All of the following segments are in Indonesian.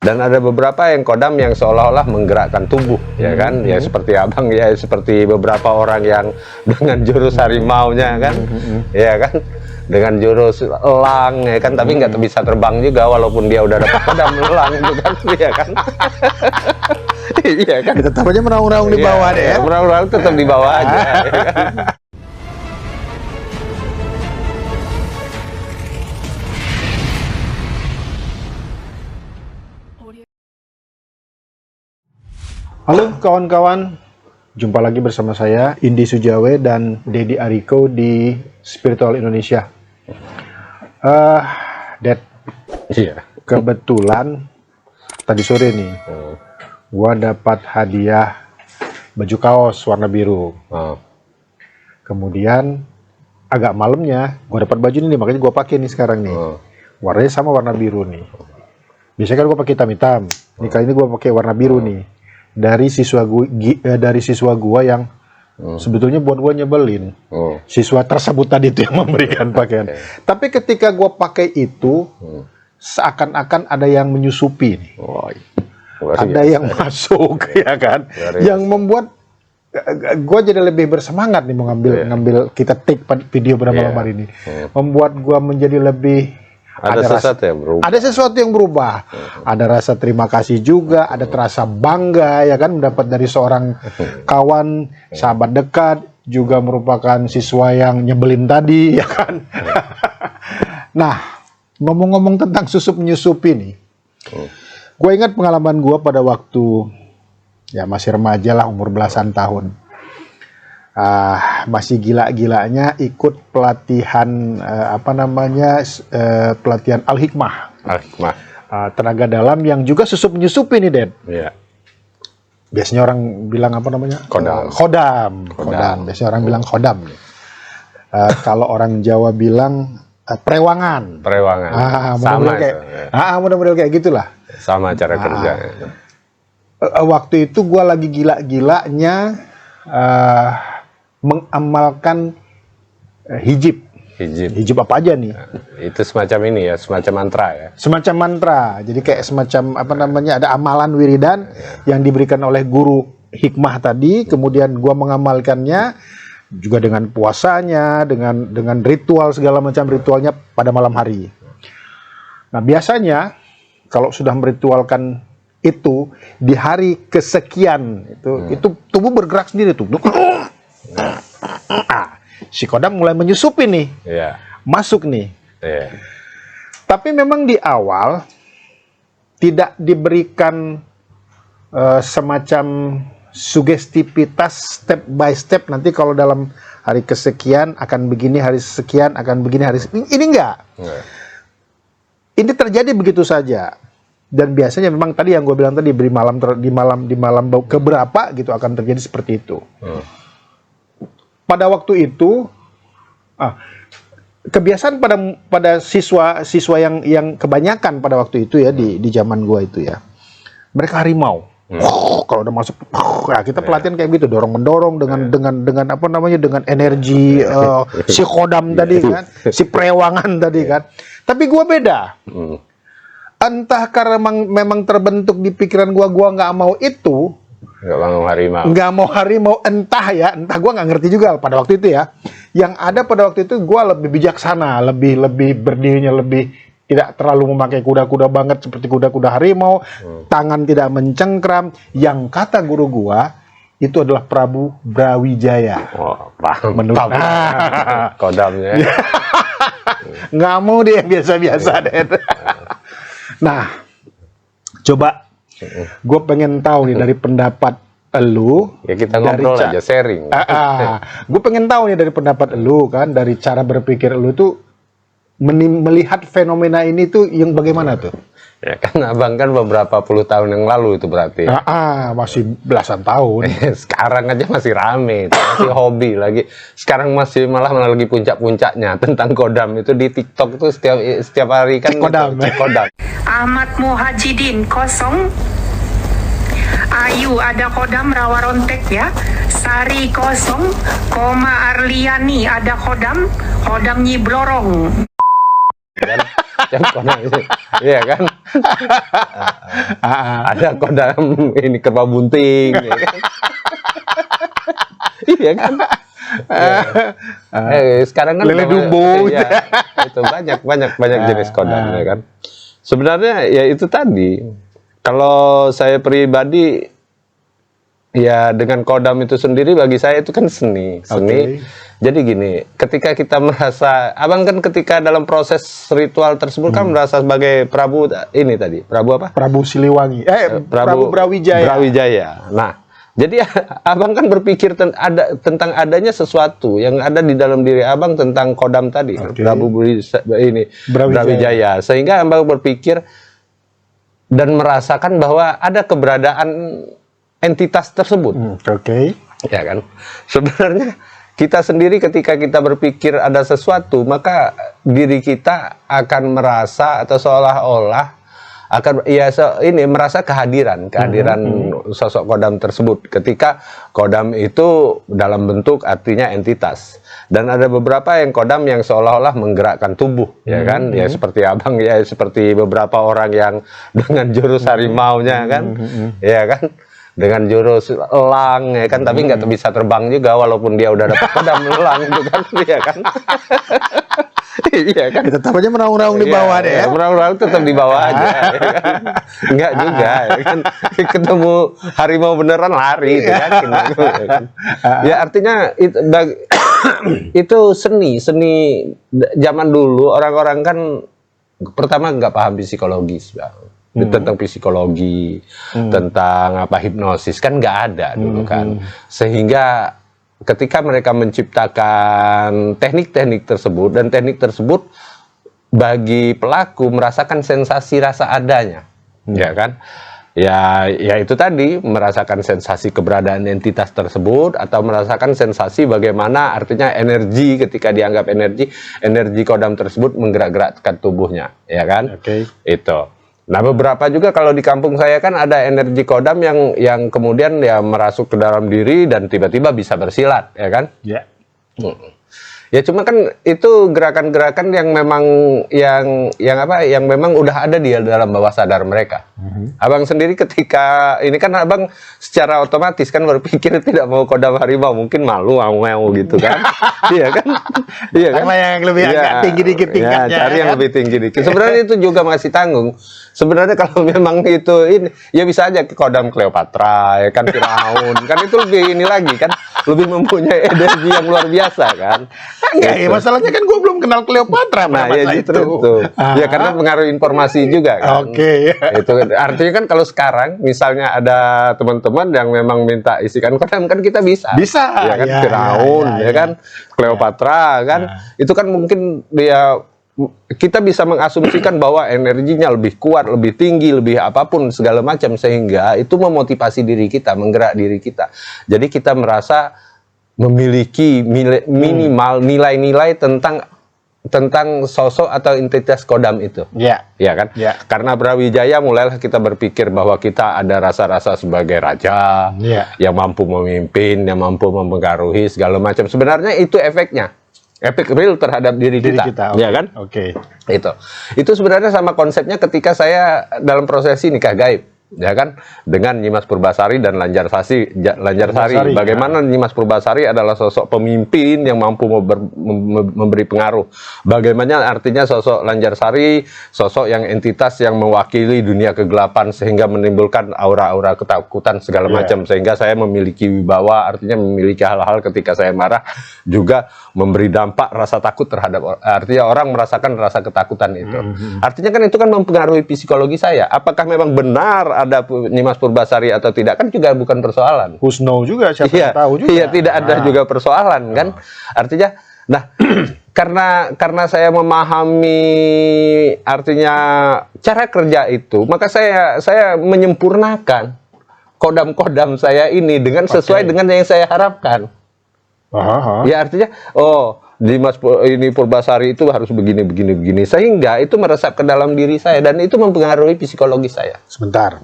Dan ada beberapa yang kodam yang seolah-olah menggerakkan tubuh, ya kan? Ya seperti abang, ya seperti beberapa orang yang dengan jurus harimaunya kan, ya kan? Dengan jurus elang, ya kan? Tapi nggak bisa terbang juga, walaupun dia udah dapat kodam elang, itu kan, ya kan? Iya kan? Tetap aja menaung-naung di bawah deh ya. Menaung-naung tetap di bawah aja. Ya kan? Halo kawan-kawan, jumpa lagi bersama saya Indi Sujawe dan Dedi Ariko di Spiritual Indonesia. Dad, Iya. kebetulan tadi sore nih, gua dapat hadiah baju kaos warna biru. Oh. Kemudian agak malamnya, gua dapat baju ini, makanya gua pakai nih sekarang nih. Warnanya sama warna biru nih. Biasanya kan gua pakai hitam-hitam. Nih kali ini gua pakai warna biru nih. Dari siswa gua yang sebetulnya buat gua nyebelin. Siswa tersebut tadi itu yang memberikan pakaian. Tapi ketika gua pakai itu, seakan-akan ada yang menyusupi nih. Ada yang masuk, ya kan? Yang membuat gua jadi lebih bersemangat nih ngambil kita take video pada malam hari ini. Membuat gua menjadi lebih Ada sesuatu yang berubah. Ada sesuatu yang berubah. Ada rasa terima kasih juga, ada terasa bangga ya kan mendapat dari seorang kawan, sahabat dekat, juga merupakan siswa yang nyebelin tadi ya kan. Nah, ngomong-ngomong tentang susup menyusupi nih. Gue ingat pengalaman gue pada waktu ya masih remaja lah, umur belasan tahun. Masih gila-gilanya ikut pelatihan pelatihan Al-Hikmah. Tenaga dalam yang juga susup menyusupi nih, Dad. Iya. Biasanya orang bilang apa namanya? Khodam. Biasanya orang bilang khodam. Kalau orang Jawa bilang perewangan. Sama kayak, itu. Model-model kayak gitulah. Sama cara kerja. Waktu itu gue lagi gila-gilanya mengamalkan hijib apa aja nih? Itu semacam ini ya, semacam mantra ya. Semacam mantra. Jadi kayak semacam ada amalan wiridan yang diberikan oleh guru hikmah tadi, kemudian gua mengamalkannya juga dengan puasanya, dengan ritual segala macam ritualnya pada malam hari. Nah, biasanya kalau sudah meritualkan itu di hari kesekian itu tubuh bergerak sendiri tuh. Si kodam mulai menyusupi nih, masuk nih. Tapi memang di awal tidak diberikan semacam sugestivitas step by step. Nanti kalau dalam hari kesekian akan begini, hari sekian akan begini, hari ini enggak. Ini terjadi begitu saja. Dan biasanya memang tadi yang gue bilang tadi di malam keberapa gitu akan terjadi seperti itu. Pada waktu itu kebiasaan pada siswa yang kebanyakan pada waktu itu ya di zaman gua itu ya, mereka harimau. Kalau udah masuk kita pelatihan kayak gitu, dorong mendorong dengan apa namanya, dengan energi si kodam tadi kan, si perewangan tadi kan. Tapi gua beda. Entah karena memang terbentuk di pikiran gua nggak mau itu. Nggak mau harimau, entah gue nggak ngerti juga pada waktu itu ya. Yang ada pada waktu itu gue lebih bijaksana, lebih berdirinya lebih tidak terlalu memakai kuda-kuda banget seperti kuda-kuda harimau, tangan tidak mencengkram. Yang kata guru gue itu adalah Prabu Brawijaya. Menurut kodamnya. Nggak mau dia yang biasa-biasa deh. Nah, coba. Gue pengen tahu nih dari pendapat elu. Ya kita ngobrol aja, sharing. Gue pengen tahu nih dari pendapat elu kan, dari cara berpikir elu tuh melihat fenomena ini tuh yang bagaimana tuh? Ya kan abang kan beberapa puluh tahun yang lalu itu berarti. Masih belasan tahun. Sekarang aja masih rame, masih hobi lagi. Sekarang masih malah lagi puncak-puncaknya tentang kodam itu di TikTok tuh setiap hari kan kodam. Ahmad Muhajidin kosong. Ayu ada kodam Rawa Rontek ya. Sari kosong. Koma Arliani ada kodam Nyi Blorong. macam kodam itu. Iya kan? Ada kodam ini kerbau bunting, ya kan? Iya kan? Sekarang kan lele dumbo. Ya, itu banyak jenis kodam, ya kan? Sebenarnya ya itu tadi. Kalau saya pribadi, ya dengan kodam itu sendiri bagi saya itu kan seni. Jadi gini, ketika kita merasa, abang kan ketika dalam proses ritual tersebut kan merasa sebagai Prabu ini tadi, Prabu apa? Prabu Siliwangi, Prabu Brawijaya. Brawijaya. Nah, jadi abang kan berpikir tentang adanya sesuatu yang ada di dalam diri abang tentang kodam tadi, Prabu Brawijaya. Sehingga abang berpikir dan merasakan bahwa ada keberadaan entitas tersebut. Ya kan? Sebenarnya kita sendiri ketika kita berpikir ada sesuatu, maka diri kita akan merasa atau seolah-olah akan merasa kehadiran sosok kodam tersebut. Ketika kodam itu dalam bentuk artinya entitas. Dan ada beberapa yang kodam yang seolah-olah menggerakkan tubuh, ya kan? Ya seperti abang, ya seperti beberapa orang yang dengan jurus harimaunya kan, ya kan? Dengan jurus elang, ya kan? Tapi nggak bisa terbang juga, walaupun dia udah dapat kodam elang, gitu kan? Ya kan? Iya kan? Tetap aja menaung-naung di bawah deh ya. Menaung-naung tetap di bawah aja. Ya kan? Enggak juga, ya kan? Ketemu harimau beneran lari, ya kan? Ya artinya itu seni zaman dulu orang-orang kan pertama nggak paham psikologis, tentang psikologi, tentang apa hipnosis kan nggak ada dulu kan, sehingga ketika mereka menciptakan teknik-teknik tersebut dan teknik tersebut bagi pelaku merasakan sensasi rasa adanya, ya kan? Ya itu tadi, merasakan sensasi keberadaan entitas tersebut atau merasakan sensasi bagaimana artinya energi, ketika dianggap energi kodam tersebut menggerak-gerakkan tubuhnya, ya kan? Itu. Nah, beberapa juga kalau di kampung saya kan ada energi kodam yang kemudian ya merasuk ke dalam diri dan tiba-tiba bisa bersilat, ya kan? Ya cuma kan itu gerakan-gerakan yang memang yang memang udah ada di dalam bawah sadar mereka. Abang sendiri ketika ini kan abang secara otomatis kan berpikir tidak mau kodam harimau, mungkin malu mau gitu kan. Iya kan? Iya kan? Yang lebih agak tinggi dikit tingkatnya. Cari yang lebih tinggi dikit. Sebenarnya itu juga masih tanggung. Sebenarnya kalau memang itu ini ya bisa aja ke kodam Cleopatra, ya kan, Firaun. Kan itu lebih ini lagi kan, lebih mempunyai energi yang luar biasa kan. Enggak, ya masalahnya kan gue belum kenal Cleopatra pada masa itu. Ya karena pengaruh informasi juga kan. Itu artinya kan kalau sekarang misalnya ada teman-teman yang memang minta isikan kodam kan kita bisa. Ya kan, Firaun, ya kan, Cleopatra kan. Itu kan mungkin dia kita bisa mengasumsikan bahwa energinya lebih kuat, lebih tinggi, lebih apapun segala macam, sehingga itu memotivasi diri kita, menggerak diri kita. Jadi kita merasa memiliki minimal nilai-nilai tentang sosok atau entitas kodam itu. Ya kan? Karena Brawijaya mulailah kita berpikir bahwa kita ada rasa-rasa sebagai raja, yang mampu memimpin, yang mampu mempengaruhi segala macam. Sebenarnya itu efek real terhadap diri kita. Ya kan? Itu sebenarnya sama konsepnya ketika saya dalam prosesi nikah gaib, ya kan, dengan Nyimas Purbasari dan Lanjarsari. Bagaimana Nyimas Purbasari adalah sosok pemimpin yang mampu memberi pengaruh. Bagaimana artinya sosok Lanjarsari, sosok yang entitas yang mewakili dunia kegelapan sehingga menimbulkan aura-aura ketakutan segala macam, sehingga saya memiliki wibawa, artinya memiliki hal-hal ketika saya marah juga memberi dampak rasa takut terhadap, artinya orang merasakan rasa ketakutan itu. Artinya kan itu kan mempengaruhi psikologi saya. Apakah memang benar ada Nyimas Purbasari atau tidak kan juga bukan persoalan. Who's know juga, siapa yang tahu juga. Iya, tidak ada juga persoalan kan. Artinya, nah karena saya memahami artinya cara kerja itu, maka saya menyempurnakan kodam-kodam saya ini dengan sesuai dengan yang saya harapkan. Ya artinya, Nyimas Purbasari itu harus begini, sehingga itu meresap ke dalam diri saya dan itu mempengaruhi psikologi saya. Sebentar.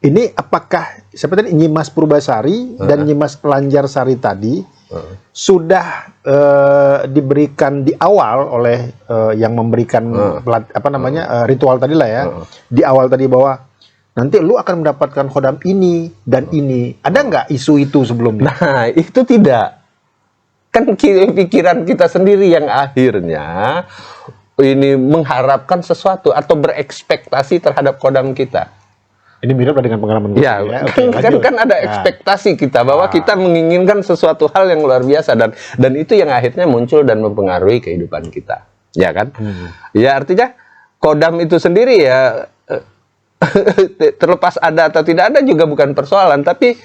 Ini apakah siapa tadi Nyimas Purbasari dan Nyimas Lanjarsari tadi sudah diberikan di awal oleh yang memberikan ritual tadi lah ya, di awal tadi bahwa nanti lu akan mendapatkan khodam ini dan ini. Ada nggak isu itu sebelumnya? Nah, itu tidak. Kan pikiran kita sendiri yang akhirnya ini mengharapkan sesuatu atau berekspektasi terhadap khodam kita. Ini mirip dengan pengalaman gue. Ya, kan ada ekspektasi kita bahwa kita menginginkan sesuatu hal yang luar biasa dan itu yang akhirnya muncul dan mempengaruhi kehidupan kita. Ya kan? Ya artinya khodam itu sendiri ya terlepas ada atau tidak ada juga bukan persoalan, tapi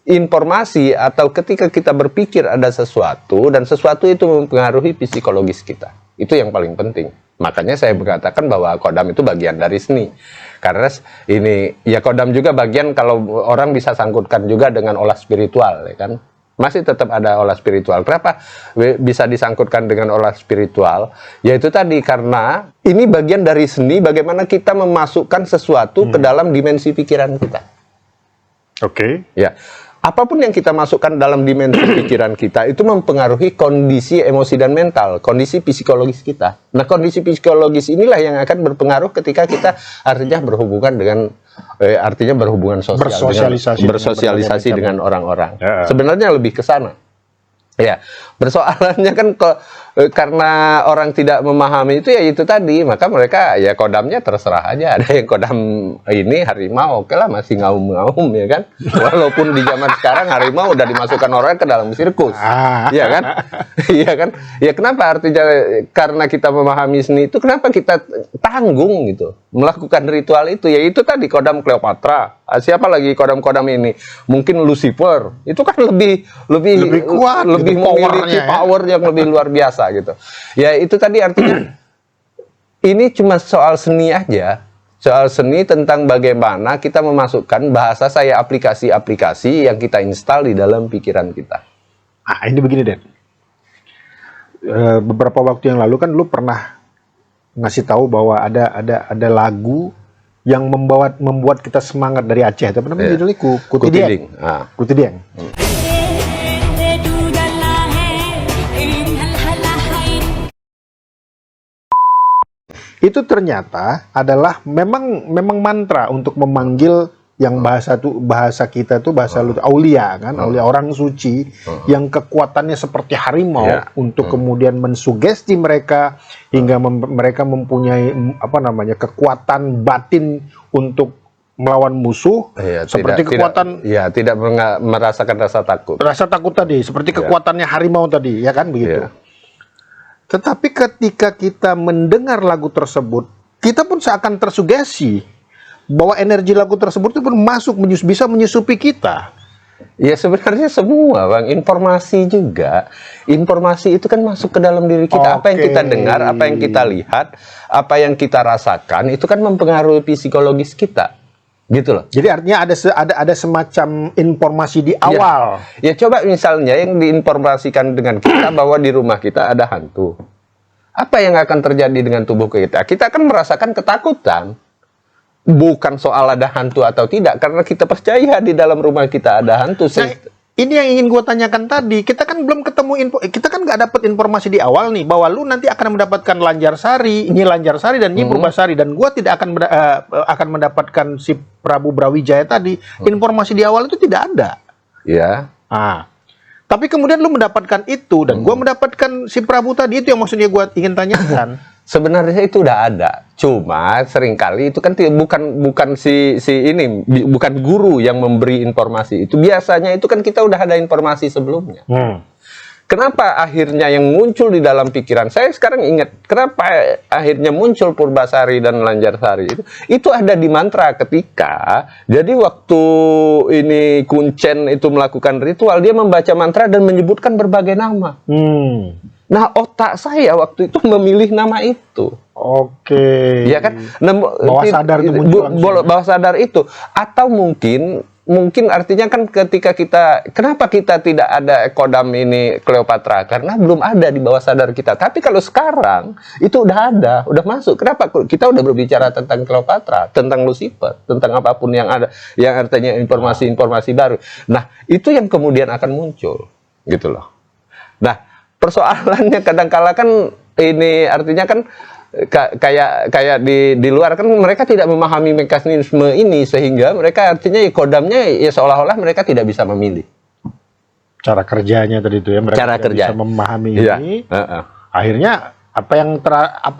informasi atau ketika kita berpikir ada sesuatu dan sesuatu itu mempengaruhi psikologis kita. Itu yang paling penting. Makanya saya mengatakan bahwa khodam itu bagian dari seni. Karena ini ya khodam juga bagian kalau orang bisa sangkutkan juga dengan olah spiritual, ya kan? Masih tetap ada olah spiritual. Kenapa bisa disangkutkan dengan olah spiritual? Yaitu tadi karena ini bagian dari seni bagaimana kita memasukkan sesuatu ke dalam dimensi pikiran kita. Oke. Ya. Apapun yang kita masukkan dalam dimensi pikiran kita itu mempengaruhi kondisi emosi dan mental, kondisi psikologis kita. Nah, kondisi psikologis inilah yang akan berpengaruh ketika kita artinya berhubungan dengan artinya berhubungan sosial, bersosialisasi dengan orang-orang. Ya. Sebenarnya lebih ke sana. Ya, persoalannya kan karena orang tidak memahami itu ya itu tadi, maka mereka ya kodamnya terserah aja. Ada yang kodam ini harimau, oke lah masih ngaum-ngaum ya kan. Walaupun di zaman sekarang harimau udah dimasukkan orang ke dalam sirkus. Iya kan? Iya kan? Ya kenapa artinya karena kita memahami seni itu kenapa kita tanggung gitu melakukan ritual itu? Ya itu tadi kodam Cleopatra. Siapa lagi kodam-kodam ini? Mungkin Lucifer. Itu kan lebih kuat, lebih memiliki power yang lebih luar biasa gitu. Ya itu tadi artinya ini cuma soal seni aja. Soal seni tentang bagaimana kita memasukkan bahasa saya aplikasi-aplikasi yang kita install di dalam pikiran kita. Ah, ini begini, Den. Beberapa waktu yang lalu kan lu pernah ngasih tahu bahwa ada lagu yang membuat kita semangat dari Aceh. Itu apa namanya judulnya? Kutideng. Kutideng. Itu ternyata adalah memang mantra untuk memanggil yang bahasa kita tuh bahasa aulia kan, aulia orang suci yang kekuatannya seperti harimau untuk kemudian mensugesti mereka hingga mereka mempunyai kekuatan batin untuk melawan musuh seperti kekuatan tidak merasakan rasa takut. Rasa takut tadi seperti kekuatannya harimau tadi, ya kan begitu. Tetapi ketika kita mendengar lagu tersebut, kita pun seakan tersugesti bahwa energi lagu tersebut itu pun bisa menyusupi kita. Ya sebenarnya semua Bang, informasi juga. Informasi itu kan masuk ke dalam diri kita. Apa yang kita dengar, apa yang kita lihat, apa yang kita rasakan, itu kan mempengaruhi psikologis kita. Gitu loh. Jadi artinya ada semacam informasi di awal. Ya coba misalnya yang diinformasikan dengan kita bahwa di rumah kita ada hantu. Apa yang akan terjadi dengan tubuh kita? Kita akan merasakan ketakutan. Bukan soal ada hantu atau tidak, karena kita percaya di dalam rumah kita ada hantu. Nah, ini yang ingin gue tanyakan tadi. Kita kan belum ketemu kita kan nggak dapat informasi di awal nih bahwa lu nanti akan mendapatkan Lanjarsari, Nyi Lanjarsari dan Nyi Purbasari, dan gue tidak akan mendapatkan si Prabu Brawijaya tadi. Informasi di awal itu tidak ada. Ya. Tapi kemudian lu mendapatkan itu dan gue mendapatkan si Prabu tadi, itu yang maksudnya gue ingin tanyakan. Sebenarnya itu udah ada, cuma seringkali itu kan bukan bukan guru yang memberi informasi itu. Biasanya itu kan kita udah ada informasi sebelumnya. Kenapa akhirnya yang muncul di dalam pikiran saya sekarang ingat, kenapa akhirnya muncul Purbasari dan Lanjarsari itu ada di mantra ketika jadi waktu ini Kuncen itu melakukan ritual, dia membaca mantra dan menyebutkan berbagai nama. Nah, otak saya waktu itu memilih nama itu. Oke. Ya kan? Bawah sadar itu muncul langsung. Bawah sadar itu. Atau mungkin artinya kan ketika kenapa kita tidak ada kodam ini Cleopatra? Karena belum ada di bawah sadar kita. Tapi kalau sekarang itu udah ada, udah masuk. Kenapa? Kita udah berbicara tentang Cleopatra, tentang Lucifer, tentang apapun yang ada, yang artinya informasi-informasi baru. Nah, itu yang kemudian akan muncul, gitu loh. Nah, persoalannya kadang-kala kan ini artinya kan kayak di luar kan mereka tidak memahami mekanisme ini sehingga mereka artinya kodamnya ya seolah-olah mereka tidak bisa memilih. Cara kerjanya tadi itu ya, mereka Cara tidak kerja. bisa memahami Iya. ini. Akhirnya apa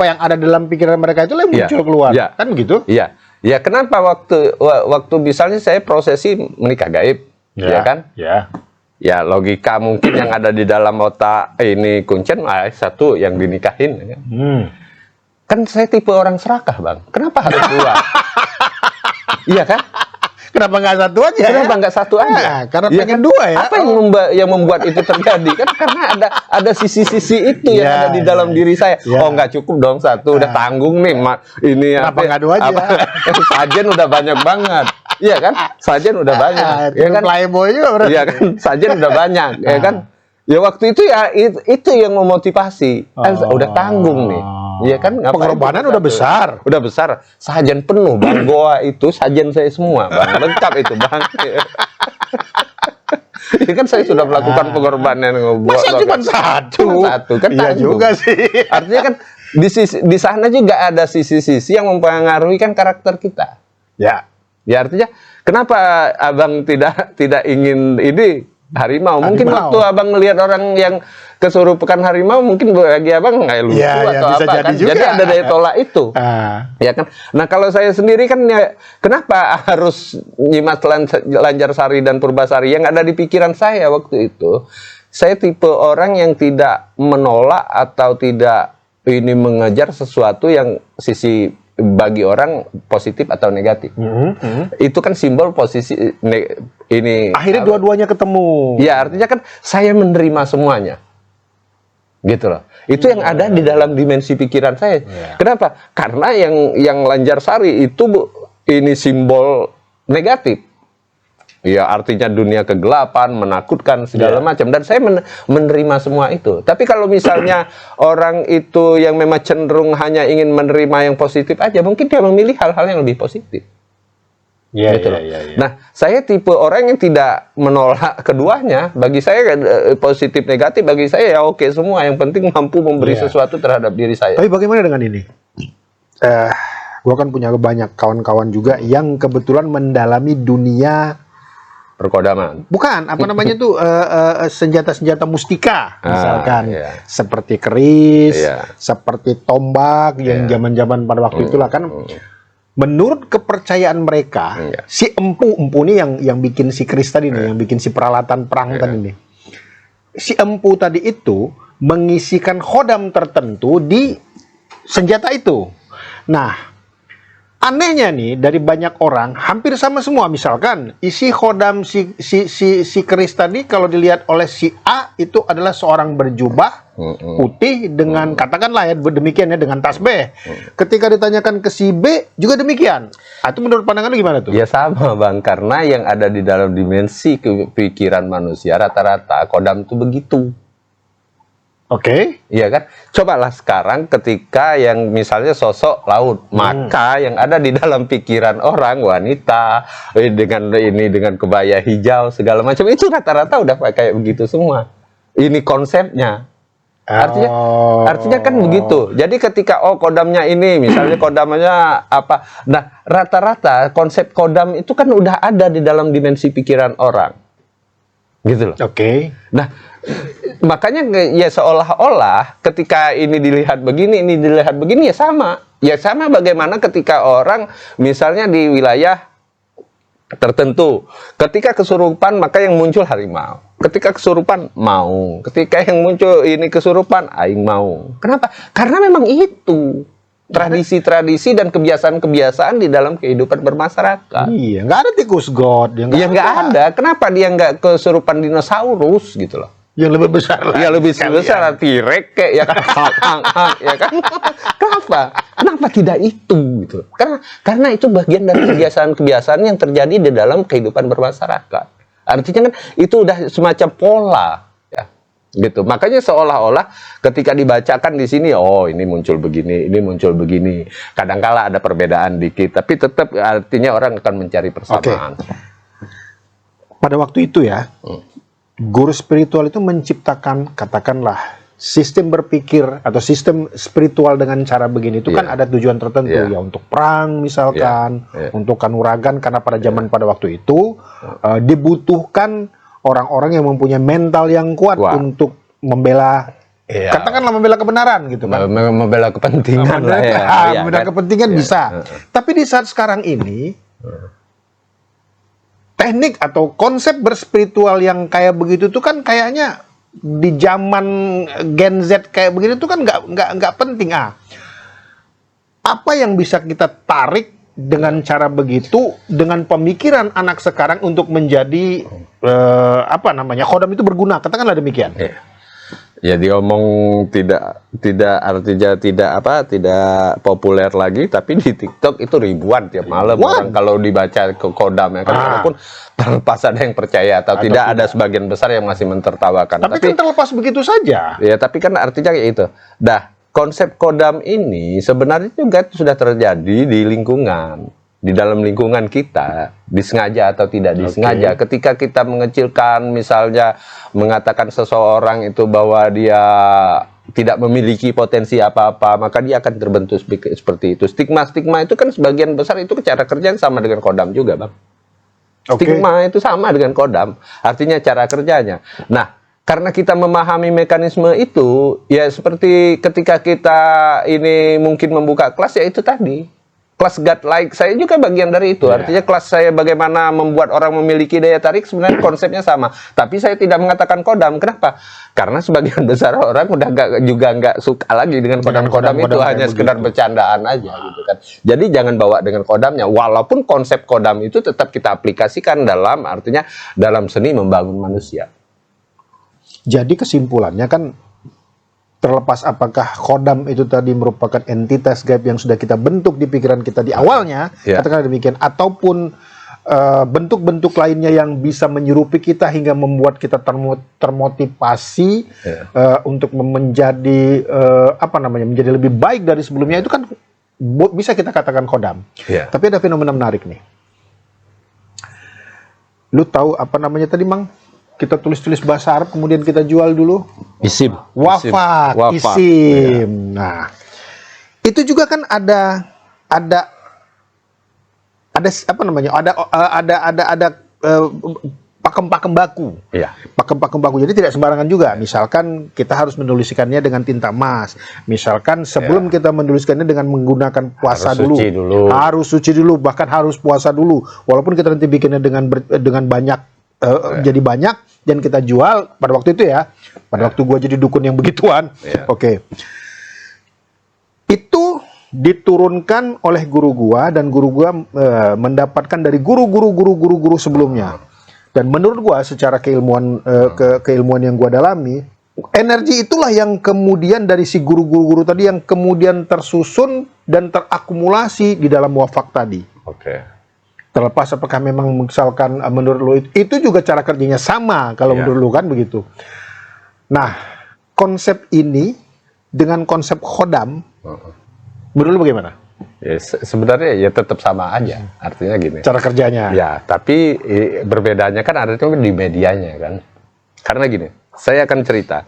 yang ada dalam pikiran mereka itu yang Iya. muncul keluar. Iya. Kan begitu? Iya. Ya kenapa waktu misalnya saya prosesi menikah gaib, ya kan? Ya. Ya logika mungkin yang ada di dalam otak ini kuncen satu yang dinikahin. Ya kan? Kan saya tipe orang serakah, Bang. Kenapa harus dua? Iya kan? Kenapa nggak satu aja? Kenapa nggak satu aja? Karena Iya pengen kan? dua ya. Apa yang membuat itu terjadi? Kan karena ada sisi-sisi itu yang Ya, ada di dalam diri saya. ya. Oh nggak cukup dong satu, udah tanggung nih. Ini Kenapa nggak dua aja? Sajen udah banyak banget. Iya kan? Sajen udah banyak. Iya kan? Playboy juga berarti. Iya kan? Sajen udah banyak. Ya kan? Ya waktu itu ya itu yang memotivasi. Udah tanggung nih. Iya kan? Ngapain Pengorbanan kita udah satu? besar. Udah besar. Sajen penuh, Bang. Goa itu sajen saya semua, Bang. Lengkap itu, Bang. Ya kan saya sudah melakukan pengorbanan. Masa cuma satu? Cuma satu kan Iya tanggung. juga sih. Artinya kan di sana juga ada sisi-sisi yang mempengaruhi kan karakter kita. Ya. Ya artinya kenapa abang tidak ingin ini harimau? Mungkin Harimau. waktu abang melihat orang yang kesurupan harimau, mungkin bagi abang nggak lucu Ya, ya, atau bisa apa jadi kan? juga. Jadi ada daya tolak itu. Ya kan. Nah kalau saya sendiri kan ya, kenapa harus nyimak Lanjarsari dan Purbasari yang ada di pikiran saya waktu itu? Saya tipe orang yang tidak menolak atau tidak ini mengejar sesuatu yang sisi bagi orang positif atau negatif. Itu kan simbol posisi ini. Akhirnya dua-duanya ketemu. Ya artinya kan saya menerima semuanya. Gitu loh. Itu yang ada di dalam dimensi pikiran saya. Kenapa? Karena yang Lanjarsari itu ini simbol negatif. Ya artinya dunia kegelapan, menakutkan segala macam, dan saya menerima semua itu. Tapi kalau misalnya orang itu yang memang cenderung hanya ingin menerima yang positif aja, mungkin dia memilih hal-hal yang lebih positif. Gitu loh. Nah, saya tipe orang yang tidak menolak keduanya. Bagi saya positif negatif bagi saya ya oke semua. Yang penting mampu memberi sesuatu terhadap diri saya. Tapi bagaimana dengan ini? Gua kan punya banyak kawan-kawan juga yang kebetulan mendalami dunia Perkodaman. bukan apa namanya tuh senjata-senjata mustika misalkan seperti keris, seperti tombak yang zaman-zaman pada waktu itulah kan. Menurut kepercayaan mereka, si empu ini yang bikin si keris tadi nih, yang bikin si peralatan perang tadi nih. Si empu tadi itu mengisikan khodam tertentu di senjata itu. Nah, anehnya nih dari banyak orang hampir sama semua. Misalkan isi khodam si keris tadi kalau dilihat oleh si A itu adalah seorang berjubah putih dengan katakanlah ya demikian ya dengan tasbih. Ketika ditanyakan ke si B juga demikian. Itu menurut pandangan lu gimana tuh? Ya sama Bang, karena yang ada di dalam dimensi pikiran manusia rata-rata kodam itu begitu. Oke. Iya kan? Cobalah sekarang ketika yang misalnya sosok laut, maka yang ada di dalam pikiran orang wanita dengan kebaya hijau segala macam itu rata-rata udah kayak begitu semua. Ini konsepnya. Artinya kan begitu. Jadi ketika kodamnya ini misalnya kodamnya apa. Nah, rata-rata konsep kodam itu kan udah ada di dalam dimensi pikiran orang. Gitu loh. Oke. Nah, makanya ya seolah-olah ketika ini dilihat begini ya sama. Ya sama bagaimana ketika orang misalnya di wilayah tertentu, ketika kesurupan maka yang muncul harimau. Ketika kesurupan mau, ketika yang muncul ini kesurupan aing mau. Kenapa? Karena memang itu tradisi-tradisi dan kebiasaan-kebiasaan di dalam kehidupan bermasyarakat. Iya, nggak ada tikus god. Ya nggak ada. Kenapa dia nggak kesurupan dinosaurus gitu loh? Yang lebih besar lah. Ya lebih besar T-Rex kayak ya kan. Ya kan? Kenapa tidak itu gitu? Karena itu bagian dari kebiasaan-kebiasaan yang terjadi di dalam kehidupan bermasyarakat. Artinya kan itu udah semacam pola ya. Gitu. Makanya seolah-olah ketika dibacakan di sini ini muncul begini, ini muncul begini. Kadangkala ada perbedaan dikit, tapi tetap artinya orang akan mencari persamaan. Pada waktu itu ya, Guru spiritual itu menciptakan, katakanlah, sistem berpikir atau sistem spiritual dengan cara begini itu kan ada tujuan tertentu ya, untuk perang misalkan, untuk kanuragan, karena pada zaman pada waktu itu dibutuhkan orang-orang yang mempunyai mental yang kuat untuk membela, katakanlah membela kebenaran gitu kan, membela kepentingan lah ya, membela kepentingan bisa. Tapi di saat sekarang ini teknik atau konsep berspiritual yang kayak begitu tuh kan kayaknya di zaman Gen Z kayak begini tuh kan nggak penting. Apa yang bisa kita tarik dengan cara begitu dengan pemikiran anak sekarang untuk menjadi khodam itu berguna, katakanlah demikian. Ya diomong tidak artinya tidak populer lagi, tapi di TikTok itu ribuan tiap malam orang kalau dibaca ke kodam ya kan, walaupun terlepas ada yang percaya atau tidak, ada sebagian besar yang masih mentertawakan. Tapi kan terlepas begitu saja. Ya tapi kan artinya kayak itu. Konsep kodam ini sebenarnya juga sudah terjadi di lingkungan, di dalam lingkungan kita, disengaja atau tidak disengaja. Ketika kita mengecilkan, misalnya mengatakan seseorang itu bahwa dia tidak memiliki potensi apa-apa, maka dia akan terbentuk seperti itu. Stigma-stigma itu kan sebagian besar itu cara kerja yang sama dengan kodam juga, Bang. Stigma itu sama dengan kodam, artinya cara kerjanya. Nah, karena kita memahami mekanisme itu, ya seperti ketika kita ini mungkin membuka kelas, ya itu tadi. Kelas godlike saya juga bagian dari itu. Artinya kelas saya bagaimana membuat orang memiliki daya tarik, sebenarnya konsepnya sama. Tapi saya tidak mengatakan kodam. Kenapa? Karena sebagian besar orang udah nggak suka lagi dengan kodam-kodam itu, hanya sekedar bercandaan aja gitu kan. Jadi jangan bawa dengan kodamnya. Walaupun konsep kodam itu tetap kita aplikasikan dalam seni membangun manusia. Jadi kesimpulannya kan, terlepas apakah khodam itu tadi merupakan entitas gaib yang sudah kita bentuk di pikiran kita di awalnya, katakanlah demikian, ataupun bentuk-bentuk lainnya yang bisa menyerupi kita hingga membuat kita termotivasi untuk menjadi menjadi lebih baik dari sebelumnya, itu kan bisa kita katakan khodam. Tapi ada fenomena menarik nih. Lu tahu apa namanya tadi, Mang? Kita tulis-tulis bahasa Arab kemudian kita jual dulu. Isim. Wafat. Isim. Nah, itu juga kan ada pakem-pakem baku. Pakem-pakem baku. Jadi tidak sembarangan juga. Misalkan kita harus menuliskannya dengan tinta emas. Misalkan sebelum kita menuliskannya dengan menggunakan puasa dulu. Harus suci dulu, bahkan harus puasa dulu. Walaupun kita nanti bikinnya dengan banyak, jadi banyak dan kita jual pada waktu itu ya, pada waktu gua jadi dukun yang begituan. Itu diturunkan oleh guru gua, dan guru gua mendapatkan dari guru sebelumnya. Dan menurut gua secara keilmuan keilmuan yang gua dalami, energi itulah yang kemudian dari si guru-guru tadi yang kemudian tersusun dan terakumulasi di dalam wafak tadi. Terlepas apakah memang misalkan menurut lo itu juga cara kerjanya sama, kalau menurut lo kan begitu. Nah, konsep ini dengan konsep khodam, menurut lo bagaimana? Ya, sebenarnya ya tetap sama aja, artinya gini. Cara kerjanya. Ya, tapi berbedanya kan artinya di medianya kan. Karena gini, saya akan cerita.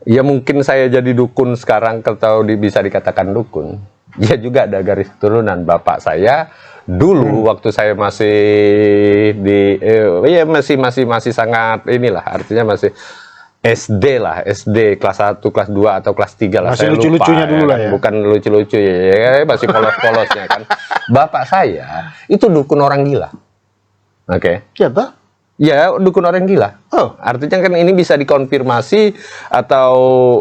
Ya mungkin saya jadi dukun sekarang, atau bisa dikatakan dukun. Ya juga ada garis keturunan. Bapak saya dulu waktu saya masih masih sangat inilah, artinya masih SD kelas 1, kelas 2 atau kelas 3 lah. Masih saya lucu-lucunya lupa, dulu lah ya. Bukan lucu-lucu ya, masih polos-polosnya kan. Bapak saya itu dukun orang gila. Siapa? Ya, dukun orang gila. Artinya kan ini bisa dikonfirmasi, atau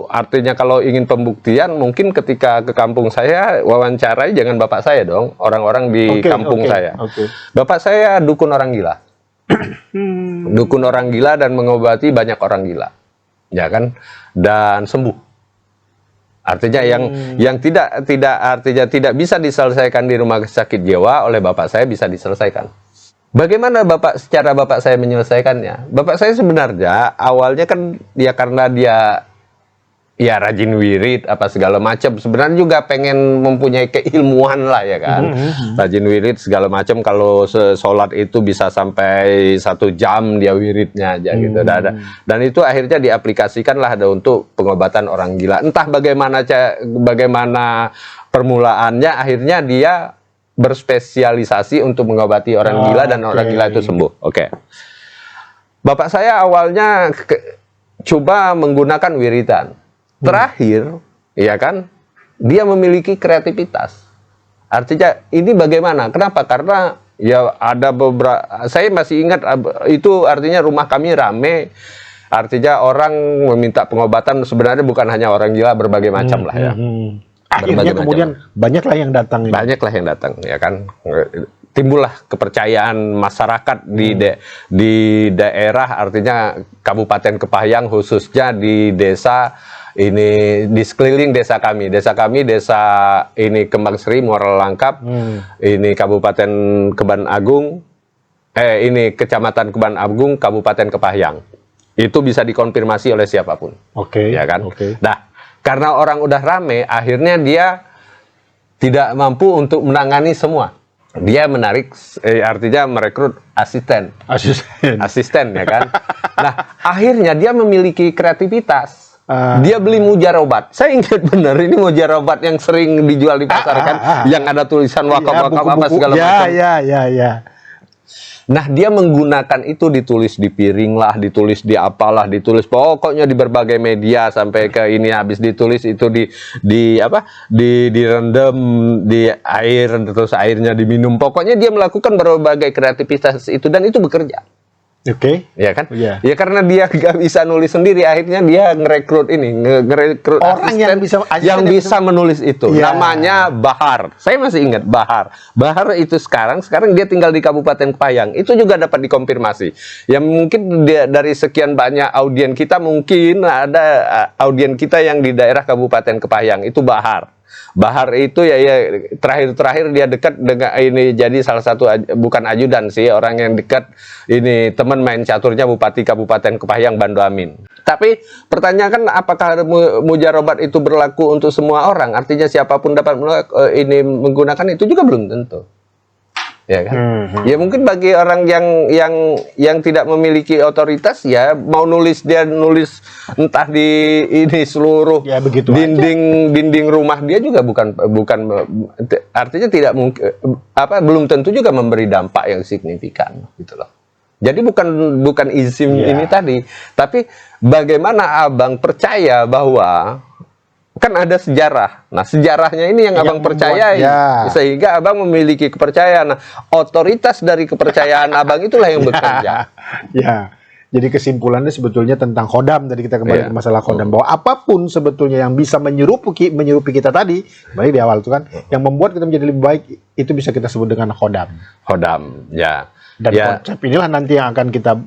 artinya kalau ingin pembuktian mungkin ketika ke kampung saya wawancarai jangan bapak saya dong, orang-orang di kampung saya. Bapak saya dukun orang gila. Dukun orang gila dan mengobati banyak orang gila. Ya kan? Dan sembuh. Artinya yang tidak bisa diselesaikan di rumah sakit jiwa oleh bapak saya bisa diselesaikan. Bagaimana secara bapak saya menyelesaikannya? Bapak saya sebenarnya awalnya kan karena dia ya rajin wirid apa segala macam, sebenarnya juga pengen mempunyai keilmuan lah ya kan. Rajin wirid segala macam, kalau sholat itu bisa sampai 1 jam dia wiridnya aja gitu. Dan itu akhirnya diaplikasikan lah ada untuk pengobatan orang gila. Entah bagaimana permulaannya, akhirnya dia berspesialisasi untuk mengobati orang gila dan orang gila itu sembuh. Oke. Bapak saya awalnya coba menggunakan wiridan. Terakhir, ya kan, dia memiliki kreativitas. Artinya ini bagaimana? Kenapa? Karena ya ada beberapa, saya masih ingat itu artinya rumah kami rame. Artinya orang meminta pengobatan, sebenarnya bukan hanya orang gila, berbagai macam lah ya. Akhirnya kemudian banyaklah yang datang. Banyaklah yang datang, ya kan. Timbullah kepercayaan masyarakat di daerah, artinya Kabupaten Kepahyang, khususnya di desa ini, di sekeliling desa kami desa ini Kembang Seri, Muara Langkap, ini Kabupaten Keban Agung, ini Kecamatan Keban Agung, Kabupaten Kepahyang. Itu bisa dikonfirmasi oleh siapapun. Oke. Ya kan? Oke. Nah, karena orang udah rame, akhirnya dia tidak mampu untuk menangani semua. Dia menarik, artinya merekrut asisten ya kan. Nah, akhirnya dia memiliki kreativitas. Dia beli mujarobat. Saya ingat benar, ini mujarobat yang sering dijual di pasar kan, yang ada tulisan wakaf-wakaf apa segala macam. Ya. Nah, dia menggunakan itu, ditulis di piring lah, ditulis di apalah, ditulis pokoknya di berbagai media sampai ke ini, habis ditulis itu direndam di air, terus airnya diminum. Pokoknya dia melakukan berbagai kreativitas itu, dan itu bekerja. Oke. Ya kan? Iya. Ya karena dia nggak bisa nulis sendiri, akhirnya dia ngerekrut orang yang bisa menulis itu. Ya. Namanya Bahar. Saya masih ingat Bahar. Bahar itu sekarang dia tinggal di Kabupaten Kepahyang. Itu juga dapat dikonfirmasi. Ya mungkin dari sekian banyak audien kita, mungkin ada audien kita yang di daerah Kabupaten Kepahyang, itu Bahar. Bahar itu ya terakhir dia dekat dengan ini, jadi salah satu, bukan ajudan sih, orang yang dekat ini, teman main caturnya Bupati Kabupaten Kepahyang, Bando Amin. Tapi pertanyaan kan, apakah mujarobat itu berlaku untuk semua orang? Artinya siapapun dapat ini menggunakan itu, juga belum tentu. Ya kan? Ya mungkin bagi orang yang tidak memiliki otoritas, ya mau nulis, dia nulis entah di ini seluruh ya, begitu dinding rumah dia juga bukan artinya tidak mungkin, belum tentu juga memberi dampak yang signifikan gitu loh. Jadi bukan izin ini tadi, tapi bagaimana abang percaya bahwa kan ada sejarah. Nah, sejarahnya ini yang abang percayai, sehingga abang memiliki kepercayaan. Nah, otoritas dari kepercayaan abang itulah yang bekerja. Ya, jadi kesimpulannya sebetulnya tentang khodam. Tadi kita kembali ke masalah khodam, bahwa apapun sebetulnya yang bisa menyerupi kita tadi, balik di awal itu kan, yang membuat kita menjadi lebih baik, itu bisa kita sebut dengan khodam. Khodam, ya. Dan konsep inilah nanti yang akan kita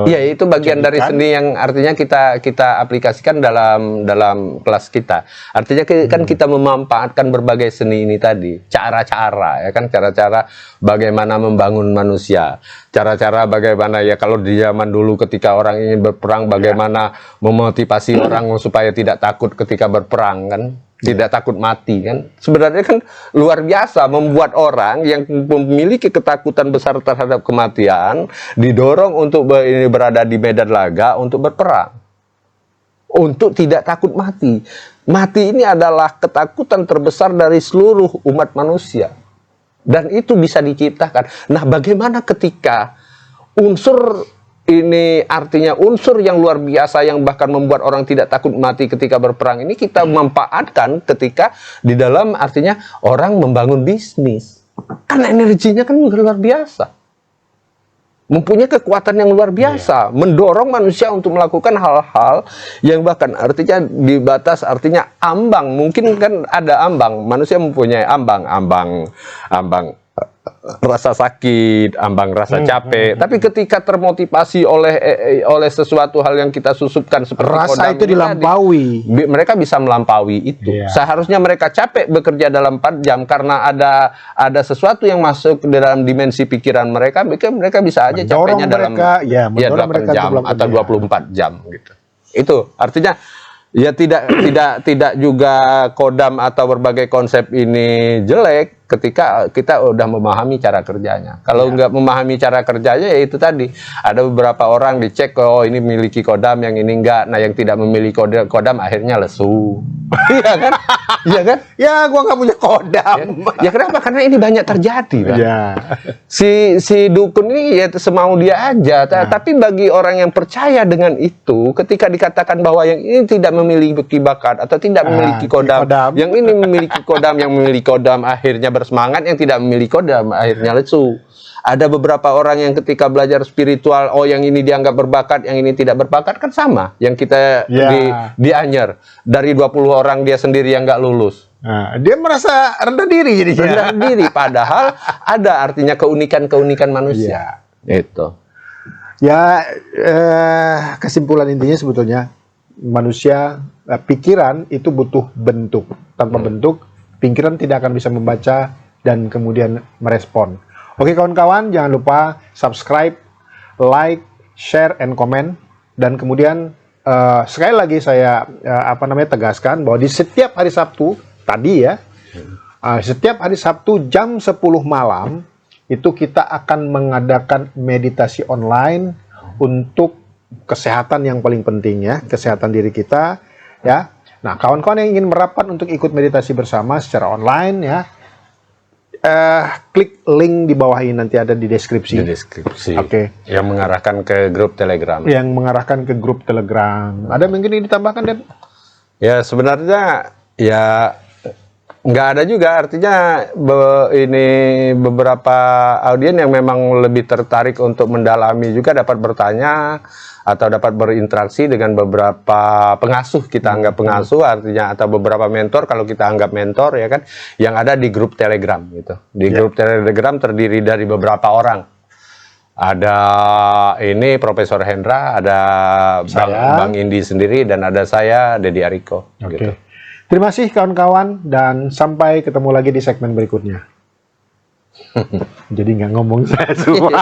iya, itu bagian dari seni yang artinya kita aplikasikan dalam kelas kita. Artinya kan kita memanfaatkan berbagai seni ini tadi, cara-cara ya kan, cara-cara bagaimana membangun manusia, cara-cara bagaimana ya, kalau di zaman dulu ketika orang ingin berperang, bagaimana memotivasi orang supaya tidak takut ketika berperang kan. Tidak takut mati kan, sebenarnya kan luar biasa, membuat orang yang memiliki ketakutan besar terhadap kematian didorong untuk berada di medan laga untuk berperang, untuk tidak takut mati. Mati ini adalah ketakutan terbesar dari seluruh umat manusia, dan itu bisa diciptakan. Nah, bagaimana ketika unsur ini, artinya unsur yang luar biasa yang bahkan membuat orang tidak takut mati ketika berperang ini, kita manfaatkan ketika di dalam, artinya orang membangun bisnis. Kan energinya kan luar biasa, mempunyai kekuatan yang luar biasa, mendorong manusia untuk melakukan hal-hal yang bahkan artinya di batas, artinya ambang. Mungkin kan ada ambang, manusia mempunyai ambang rasa sakit, ambang rasa capek. Tapi ketika termotivasi oleh sesuatu hal yang kita susupkan seperti rasa itu dilampaui, mereka bisa melampaui itu. Seharusnya mereka capek bekerja dalam 4 jam karena ada sesuatu yang masuk ke dalam dimensi pikiran mereka bisa aja capeknya dalam 8 jam atau 24 jam gitu. Itu artinya Ya tidak juga kodam atau berbagai konsep ini jelek ketika kita udah memahami cara kerjanya. Kalau nggak memahami cara kerjanya, ya itu tadi, ada beberapa orang dicek, oh ini memiliki kodam, yang ini enggak. Nah, yang tidak memiliki kodam akhirnya lesu. Iya kan? Iya kan? Ya, gua nggak punya kodam. Ya kenapa? Karena ini banyak terjadi, Pak. Ya. Si dukun ini ya semau dia aja. Tapi bagi orang yang percaya dengan itu, ketika dikatakan bahwa yang ini tidak memiliki bakat atau tidak memiliki kodam, yang ini memiliki kodam, yang memiliki kodam akhirnya bersemangat, yang tidak memiliki kodam akhirnya lesu. Ada beberapa orang yang ketika belajar spiritual, oh yang ini dianggap berbakat, yang ini tidak berbakat, kan sama. Yang kita di Anyer, dari 20 orang dia sendiri yang nggak lulus. Nah, dia merasa rendah diri jadinya. Rendah diri, padahal ada artinya keunikan-keunikan manusia. Itu. Ya, kesimpulan intinya sebetulnya manusia, pikiran itu butuh bentuk. Tanpa bentuk, pikiran tidak akan bisa membaca dan kemudian merespon. Oke kawan-kawan, jangan lupa subscribe, like, share, and comment. Dan kemudian sekali lagi saya tegaskan bahwa di setiap hari Sabtu tadi ya, setiap hari Sabtu jam 10 malam itu kita akan mengadakan meditasi online untuk kesehatan yang paling penting ya, kesehatan diri kita ya. Nah, kawan-kawan yang ingin merapat untuk ikut meditasi bersama secara online ya, klik link di bawah ini, nanti ada di deskripsi. Di deskripsi. Oke. Yang mengarahkan ke grup Telegram. Yang mengarahkan ke grup Telegram. Ada mungkin ini ditambahkan, Dep? Ya sebenarnya ya nggak ada juga, artinya ini beberapa audien yang memang lebih tertarik untuk mendalami juga dapat bertanya atau dapat berinteraksi dengan beberapa pengasuh, kita anggap pengasuh artinya, atau beberapa mentor kalau kita anggap mentor ya kan, yang ada di grup Telegram gitu. Di grup Telegram terdiri dari beberapa orang. Ada ini Profesor Hendra, ada Bang Indi sendiri, dan ada saya Dedi Ariko. Oke. Gitu. Terima kasih kawan-kawan, dan sampai ketemu lagi di segmen berikutnya. Jadi nggak ngomong saya semua.